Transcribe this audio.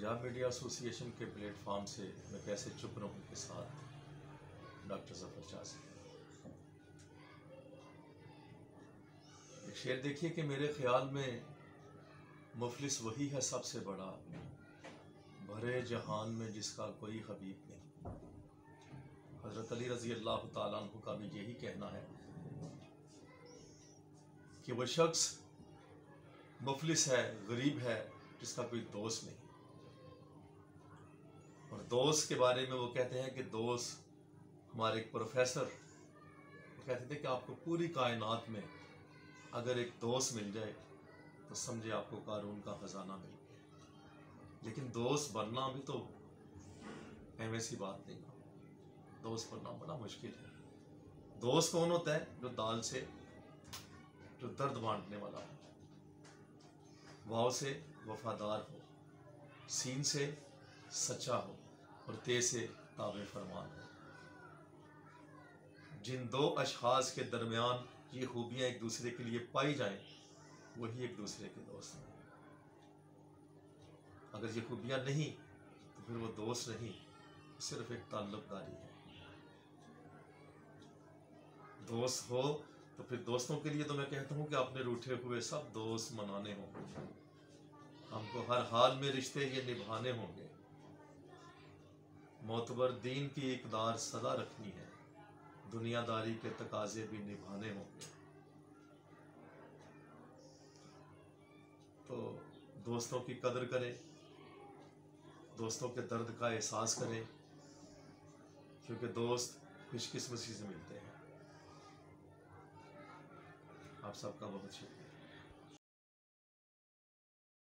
Punjab media association के platform से मैं कैसे चुप रहूं के साथ डॉक्टर ज़फ़र शाह से एक शेर देखिए कि मेरे ख्याल में मुफलिस वही है सबसे बड़ा, भरे जहान में जिसका कोई हबीब नहीं। हज़रत अली रज़ी अल्लाह ताला अन्हु का भी यही कहना है कि वह शख्स मुफलिस है, गरीब है, जिसका कोई दोस्त नहीं। और दोस्त के बारे में वो कहते हैं कि दोस्त, हमारे एक प्रोफेसर कहते थे कि आपको पूरी कायनात में अगर एक दोस्त मिल जाए तो समझे आपको कारून का खजाना मिल गया। लेकिन दोस्त बनना भी तो ऐसी बात नहीं, दोस्त बनना बड़ा मुश्किल है। दोस्त कौन होता है? जो दाल से, जो दर्द बांटने वाला हो, वाव से वफादार हो, सीन से सच्चा हो और ते से ताबे फरमान हो। जिन दो अशखास के दरमियान ये खूबियां एक दूसरे के लिए पाई जाएं, वही एक दूसरे के दोस्त हैं। अगर ये खूबियां नहीं तो फिर वो दोस्त नहीं, सिर्फ एक ताल्लुकदारी है। दोस्त हो तो फिर दोस्तों के लिए तो मैं कहता हूँ कि अपने रूठे हुए सब दोस्त मनाने होंगे, हमको हर हाल में रिश्ते ये निभाने होंगे। मोतबर दीन की इकदार सदा रखनी है, दुनियादारी के तकाजे भी निभाने होंगे। तो दोस्तों की कदर करें, दोस्तों के दर्द का एहसास करें, क्योंकि दोस्त खुशकिस्मती से मिलते हैं। आप सबका बहुत शुक्रिया।